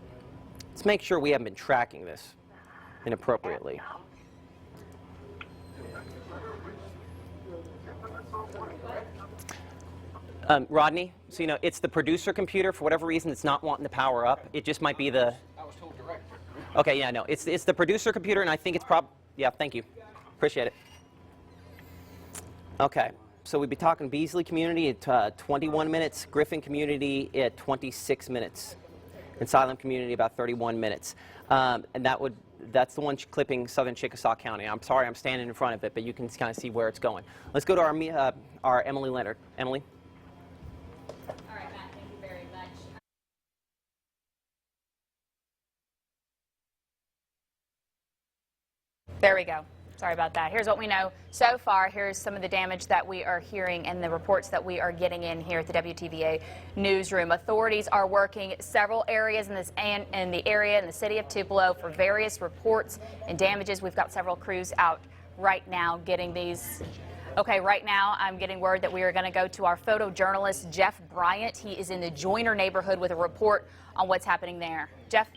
Let's make sure we haven't been tracking this inappropriately. Rodney, so you know, it's the producer computer. For whatever reason, it's not wanting to power up. It just might be the... I was told direct. Okay, yeah, no, it's the producer computer, and I think it's yeah, thank you. Appreciate it. Okay, so we'd be talking Beasley community at 21 minutes, Griffin community at 26 minutes, and Salem community about 31 minutes. And that's the one clipping Southern Chickasaw County. I'm sorry I'm standing in front of it, but you can kind of see where it's going. Let's go to our Emily Leonard. Emily? All right, Matt, thank you very much. There we go. Sorry about that. Here's what we know so far. Here's some of the damage that we are hearing and the reports that we are getting in here at the WTVA newsroom. Authorities are working several areas in the area in the city of Tupelo for various reports and damages. We've got several crews out right now getting these. Okay, right now I'm getting word that we are going to go to our photojournalist, Jeff Bryant. He is in the Joyner neighborhood with a report on what's happening there. Jeff?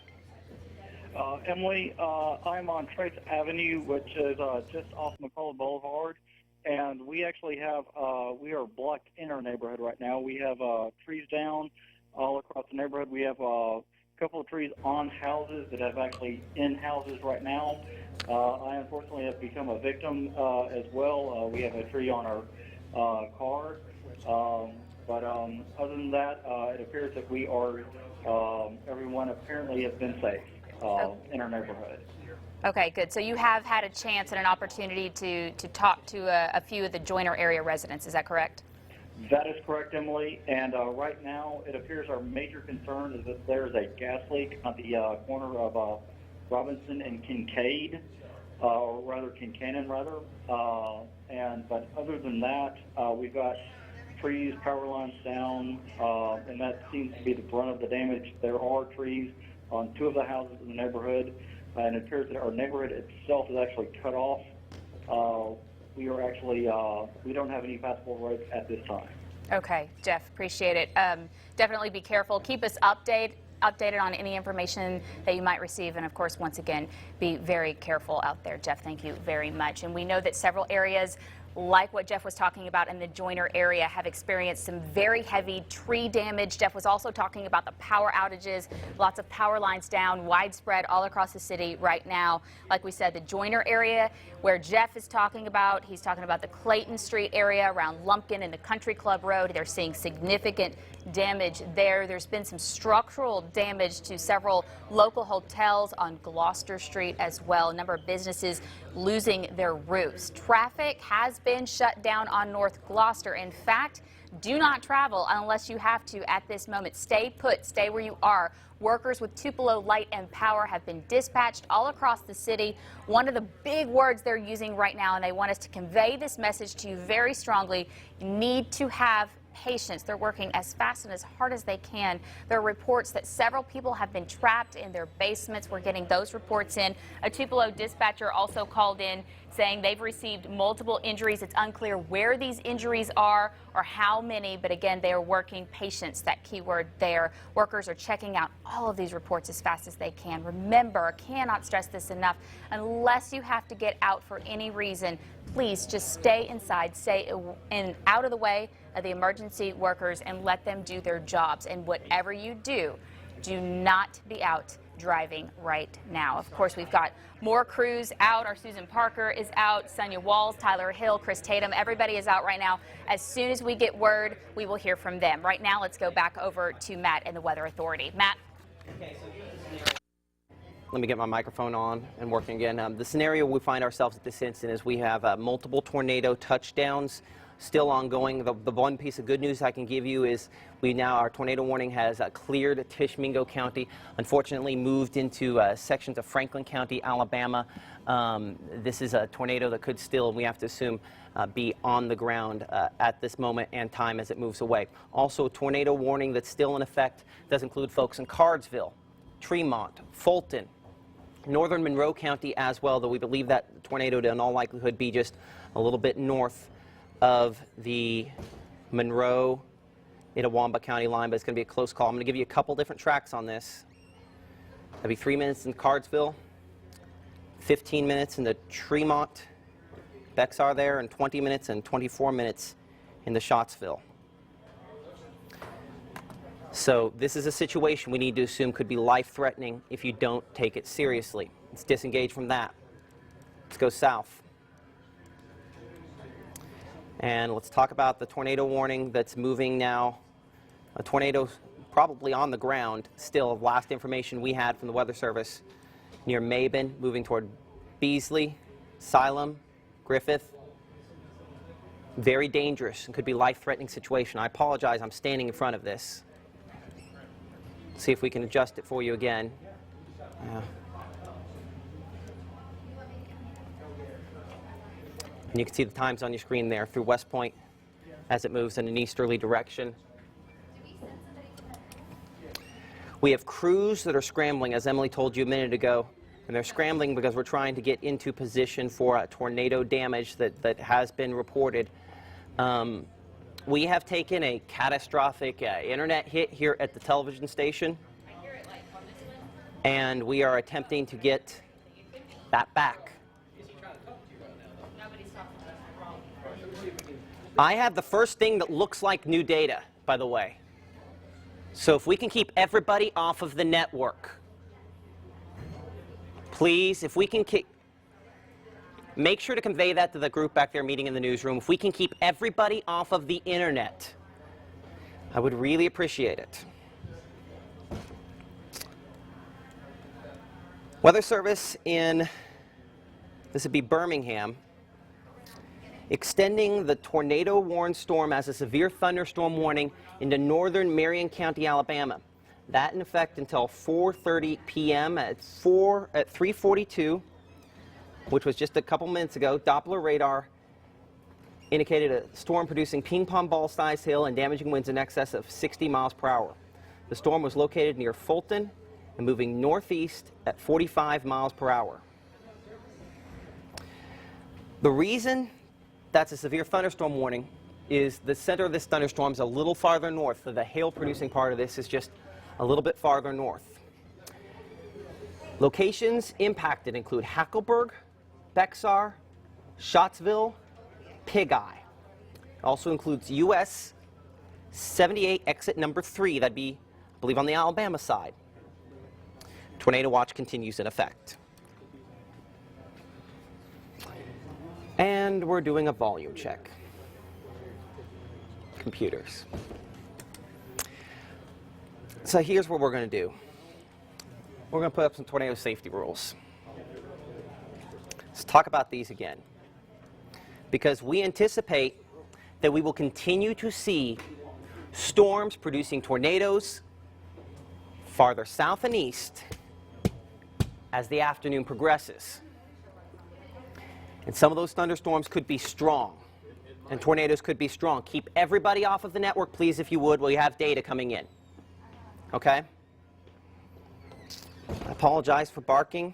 Emily, I'm on Trace Avenue, which is just off McCullough Boulevard, and we actually have, we are blocked in our neighborhood right now. We have trees down all across the neighborhood. We have a couple of trees on houses that have actually in houses right now. I unfortunately have become a victim as well. We have a tree on our car. But other than that, it appears that we are, everyone apparently has been safe in our neighborhood. Okay, good. So you have had a chance and an opportunity to talk to a few of the Joyner area residents. Is that correct? That is correct, Emily. And right now, it appears our major concern is that there's a gas leak on the corner of Robinson and Kincaid, or rather Kincannon, rather. But other than that, we've got trees, power lines down, and that seems to be the brunt of the damage. There are trees on 2 of the houses in the neighborhood, and it appears that our neighborhood itself is actually cut off. We are actually, we don't have any passable roads at this time. Okay, Jeff, appreciate it. Definitely be careful. Keep us updated on any information that you might receive, and of course, once again, be very careful out there. Jeff, thank you very much. And we know that several areas, like what Jeff was talking about in the Joyner area, have experienced some very heavy tree damage. Jeff was also talking about the power outages, lots of power lines down, widespread all across the city right now. Like we said, the Joyner area where Jeff is talking about, he's talking about the Clayton Street area around Lumpkin and the Country Club Road. They're seeing significant damage there. There's been some structural damage to several local hotels on Gloucester Street as well. A number of businesses losing their roofs. Traffic has been shut down on North Gloucester. In fact, do not travel unless you have to at this moment. Stay put, stay where you are. Workers with Tupelo Light and Power have been dispatched all across the city. One of the big words they're using right now, and they want us to convey this message to you very strongly, you need to have patience. They're working as fast and as hard as they can. There are reports that several people have been trapped in their basements. We're getting those reports in. A Tupelo dispatcher also called in saying they've received multiple injuries. It's unclear where these injuries are or how many, but again, they are working patience, that key word there. Workers are checking out all of these reports as fast as they can. Remember, cannot stress this enough, unless you have to get out for any reason, please just stay inside, stay out of the way of the emergency workers and let them do their jobs. And whatever you do, do not be out driving right now. Of course, we've got more crews out. Our Susan Parker is out, Sonia Walls, Tyler Hill, Chris Tatum. Everybody is out right now. As soon as we get word, we will hear from them. Right now, let's go back over to Matt and the Weather Authority. Matt. Okay, so here's the scenario. Let me get my microphone on and working again. The scenario we find ourselves at this instant is we have multiple tornado touchdowns still ongoing. The one piece of good news I can give you is our tornado warning has cleared Tishomingo County, unfortunately moved into sections of Franklin County, Alabama. This is a tornado that could still, we have to assume, be on the ground at this moment and time as it moves away. Also, a tornado warning that's still in effect does include folks in Cardsville, Tremont, Fulton, northern Monroe County as well, though we believe that tornado to in all likelihood be just a little bit north of the Monroe, Itawamba County line, but it's going to be a close call. I'm going to give you a couple different tracks on this. That'll be 3 minutes in Cardsville, 15 minutes in the Tremont, Bexar there, and 20 minutes and 24 minutes in the Scottsville. So this is a situation we need to assume could be life-threatening if you don't take it seriously. Let's disengage from that. Let's go south. And let's talk about the tornado warning that's moving now. A tornado probably on the ground still. Last information we had from the Weather Service near Mabin, moving toward Beasley, Salem, Griffith. Very dangerous and could be life-threatening situation. I apologize, I'm standing in front of this. See if we can adjust it for you again. And you can see the times on your screen there through West Point as it moves in an easterly direction. We have crews that are scrambling, as Emily told you a minute ago, and they're scrambling because we're trying to get into position for tornado damage that has been reported. We have taken a catastrophic internet hit here at the television station, and we are attempting to get that back. I have the first thing that looks like new data, by the way. So if we can keep everybody off of the network, please, if we can make sure to convey that to the group back there meeting in the newsroom. If we can keep everybody off of the internet, I would really appreciate it. Weather Service in, this would be Birmingham, extending the tornado-warned storm as a severe thunderstorm warning into northern Marion County, Alabama. That in effect until 4:30 p.m. at 3:42, which was just a couple minutes ago. Doppler radar indicated a storm producing ping-pong ball-sized hail and damaging winds in excess of 60 miles per hour. The storm was located near Fulton and moving northeast at 45 miles per hour. The reason that's a severe thunderstorm warning is the center of this thunderstorm is a little farther north. So the hail-producing part of this is just a little bit farther north. Locations impacted include Hackleburg, Bexar, Scottsville, Pig Eye. Also includes US 78 exit number 3. That'd be, I believe, on the Alabama side. Tornado watch continues in effect. And we're doing a volume check. Computers. So here's what we're going to do. We're going to put up some tornado safety rules. Let's talk about these again. Because we anticipate that we will continue to see storms producing tornadoes farther south and east as the afternoon progresses. And some of those thunderstorms could be strong and tornadoes could be strong. Keep everybody off of the network, please, if you would, while you have data coming in. Okay? I apologize for barking.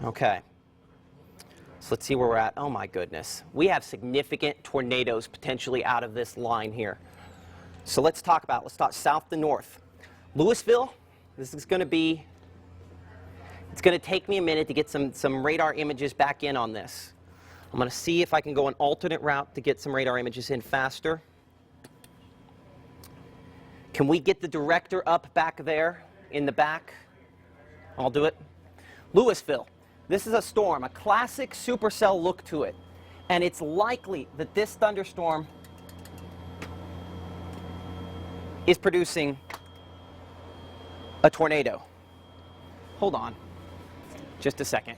Okay. So let's see where we're at. Oh my goodness. We have significant tornadoes potentially out of this line here. So let's start south to north. Louisville, this is going to be, it's going to take me a minute to get some radar images back in on this. I'm going to see if I can go an alternate route to get some radar images in faster. Can we get the director up back there in the back? I'll do it. Louisville. This is a storm, a classic supercell look to it. And it's likely that this thunderstorm is producing a tornado. Hold on. Just a second.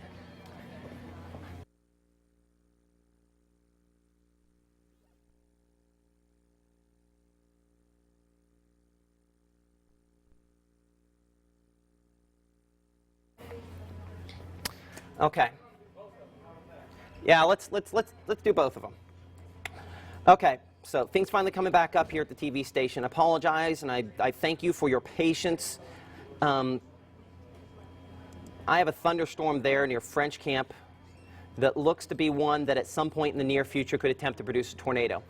Okay. Yeah, let's do both of them. Okay, so things finally coming back up here at the TV station. Apologize, and I thank you for your patience. I have a thunderstorm there near French Camp that looks to be one that at some point in the near future could attempt to produce a tornado.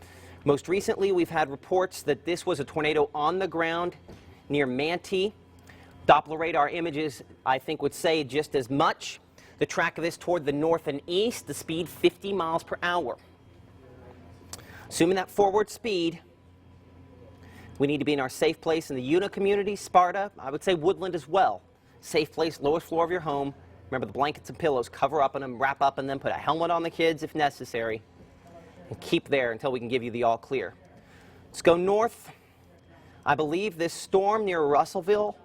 Most recently, we've had reports that this was a tornado on the ground near Manti. Doppler radar images, I think, would say just as much. The track of this toward the north and east, the speed 50 miles per hour. Assuming that forward speed, we need to be in our safe place in the Una community, Sparta, I would say Woodland as well. Safe place, lowest floor of your home. Remember the blankets and pillows, cover up in them, wrap up in them, put a helmet on the kids if necessary, and keep there until we can give you the all clear. Let's go north. I believe this storm near Russellville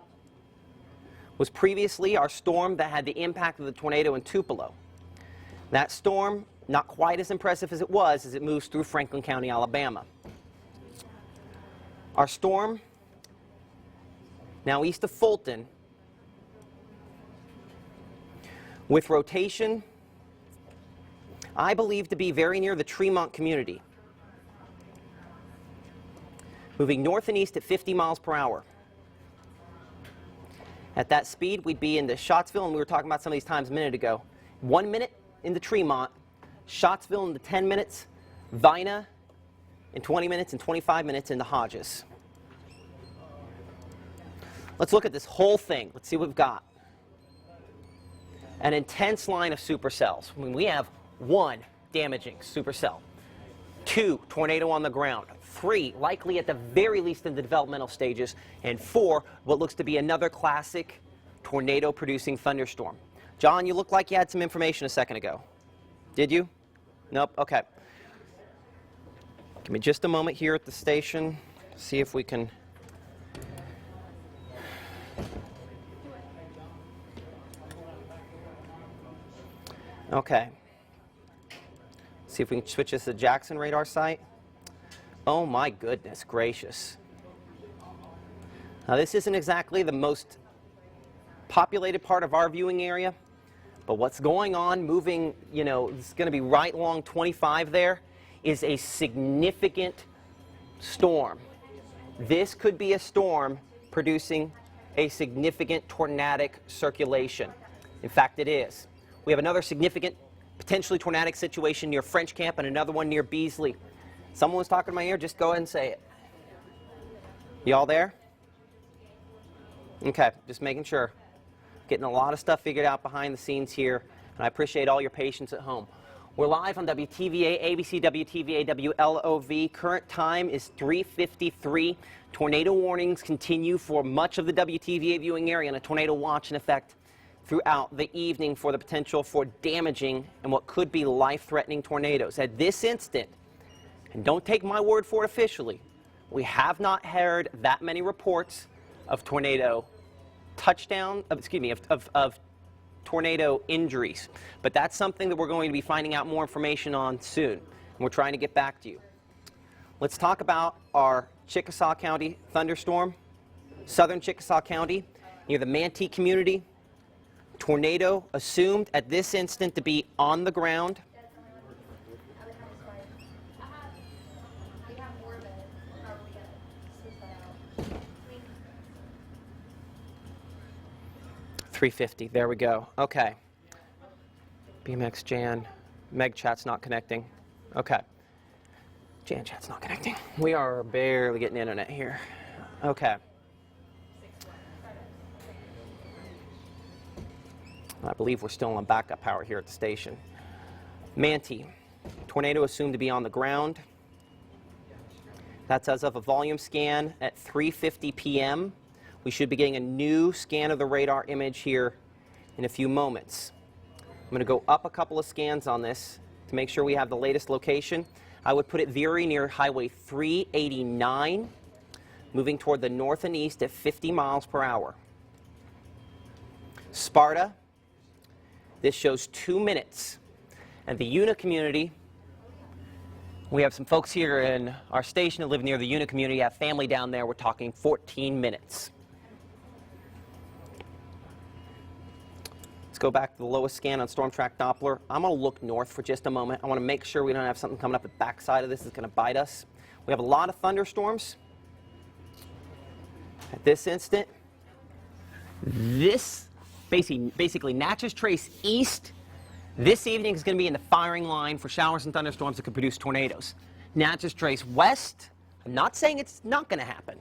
was previously our storm that had the impact of the tornado in Tupelo. That storm, not quite as impressive as it was as it moves through Franklin County, Alabama. Our storm, now east of Fulton, with rotation, I believe to be very near the Tremont community. Moving north and east at 50 miles per hour. At that speed, we'd be into Scottsville, and we were talking about some of these times a minute ago. 1 minute into Tremont, Scottsville into 10 minutes, Vina in 20 minutes, and 25 minutes into Hodges. Let's look at this whole thing. Let's see what we've got. An intense line of supercells. I mean, we have 1 damaging supercell, 2 tornado on the ground, 3 likely at the very least in the developmental stages, and 4 what looks to be another classic tornado producing thunderstorm. John, you look like you had some information a second ago. Did you? Nope. Okay. Give me just a moment here at the station. See if we can. Okay. See if we can switch this to Jackson radar site. Oh my goodness gracious. Now this isn't exactly the most populated part of our viewing area, but what's going on moving, you know, it's going to be right along 25 there, is a significant storm. This could be a storm producing a significant tornadic circulation. In fact, it is. We have another significant potentially tornadic situation near French Camp and another one near Beasley. Someone was talking in my ear, just go ahead and say it. Y'all there? Okay, just making sure. Getting a lot of stuff figured out behind the scenes here, and I appreciate all your patience at home. We're live on WTVA, ABC, WTVA, WLOV. Current time is 3:53. Tornado warnings continue for much of the WTVA viewing area, and a tornado watch in effect throughout the evening for the potential for damaging and what could be life-threatening tornadoes. At this instant, and don't take my word for it officially, we have not heard that many reports of tornado of tornado injuries. But that's something that we're going to be finding out more information on soon. And we're trying to get back to you. Let's talk about our Chickasaw County thunderstorm. Southern Chickasaw County, near the Manti community. Tornado assumed at this instant to be on the ground. $350. There we go. Okay. BMX Jan. Meg chat's not connecting. Okay. Jan chat's not connecting. We are barely getting internet here. Okay. I believe we're still on backup power here at the station. Manti. Tornado assumed to be on the ground. That's as of a volume scan at 3:50 p.m. We should be getting a new scan of the radar image here in a few moments. I'm going to go up a couple of scans on this to make sure we have the latest location. I would put it very near Highway 389, moving toward the north and east at 50 miles per hour. Sparta, this shows 2 minutes. And the Una community, we have some folks here in our station that live near the Una community, have family down there. We're talking 14 minutes. Let's go back to the lowest scan on Storm Track Doppler. I'm going to look north for just a moment. I want to make sure we don't have something coming up the backside of this that's going to bite us. We have a lot of thunderstorms. At this instant, this basically Natchez Trace east this evening is going to be in the firing line for showers and thunderstorms that could produce tornadoes. Natchez Trace west, I'm not saying it's not going to happen,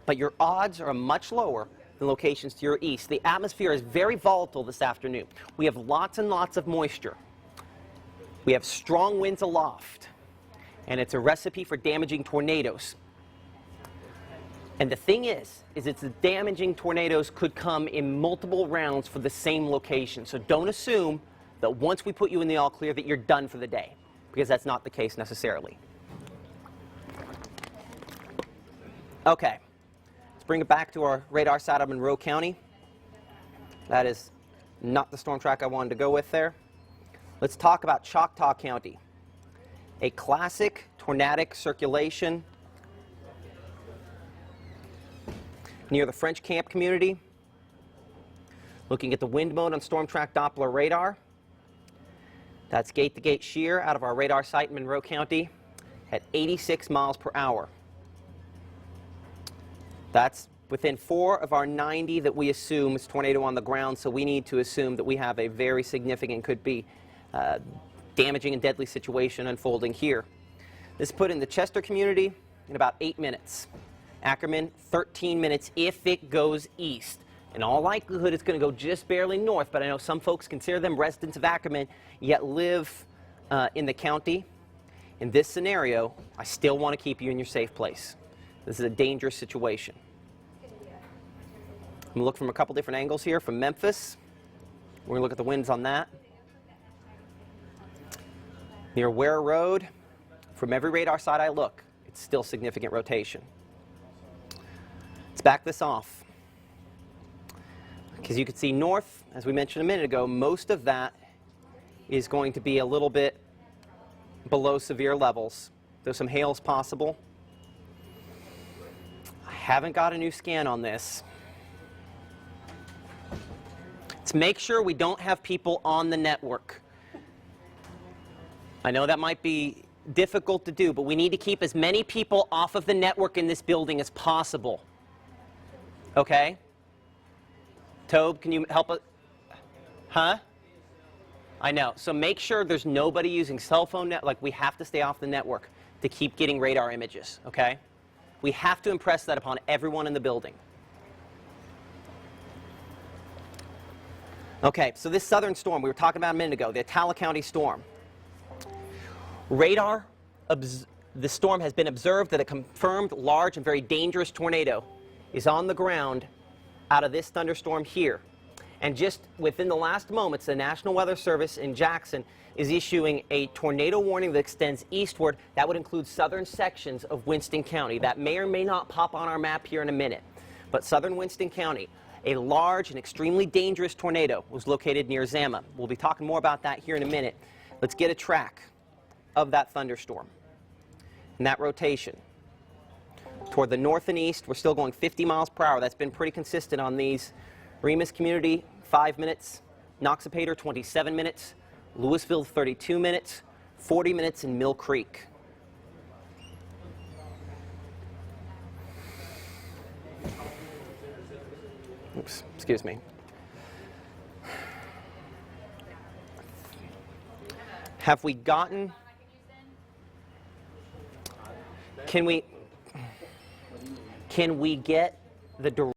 but your odds are much lower than locations to your east. The atmosphere is very volatile this afternoon. We have lots and lots of moisture. We have strong winds aloft, and it's a recipe for damaging tornadoes. And the thing is it's the damaging tornadoes could come in multiple rounds for the same location. So don't assume that once we put you in the all clear that you're done for the day, because that's not the case necessarily. Okay, let's bring it back to our radar site of Monroe County. That is not the storm track I wanted to go with there. Let's talk about Choctaw County. A classic tornadic circulation near the French Camp community. Looking at the wind mode on Storm Track Doppler radar. That's gate-to-gate shear out of our radar site in Monroe County at 86 miles per hour. That's within 4 of our 90 that we assume is tornado on the ground, so we need to assume that we have a very significant, could be damaging and deadly situation unfolding here. This put in the Chester community in about 8 minutes. Ackerman, 13 minutes if it goes east. In all likelihood, it's going to go just barely north, but I know some folks consider them residents of Ackerman, yet live in the county. In this scenario, I still want to keep you in your safe place. This is a dangerous situation. I'm going to look from a couple different angles here. From Memphis, we're going to look at the winds on that. Near Ware Road, from every radar side I look, it's still significant rotation. Let's back this off. Because you can see north, as we mentioned a minute ago, most of that is going to be a little bit below severe levels. There's some hails possible. I haven't got a new scan on this. Let's make sure we don't have people on the network. I know that might be difficult to do, but we need to keep as many people off of the network in this building as possible. Okay? Tobe, can you help us? Huh? I know. So make sure there's nobody using cell phone net. Like, we have to stay off the network to keep getting radar images, okay? We have to impress that upon everyone in the building. Okay, so this southern storm we were talking about a minute ago, the Attala County storm. Radar, the storm has been observed that a confirmed large and very dangerous tornado is on the ground out of this thunderstorm here. And just within the last moments, the National Weather Service in Jackson is issuing a tornado warning that extends eastward. That would include southern sections of Winston County. That may or may not pop on our map here in a minute. But southern Winston County, a large and extremely dangerous tornado was located near Zama. We'll be talking more about that here in a minute. Let's get a track of that thunderstorm and that rotation. Toward the north and east, we're still going 50 miles per hour. That's been pretty consistent on these. Remus community, 5 minutes. Noxapater 27 minutes, Louisville 32 minutes, 40 minutes in Mill Creek. Oops, excuse me. Have we gotten, can we get the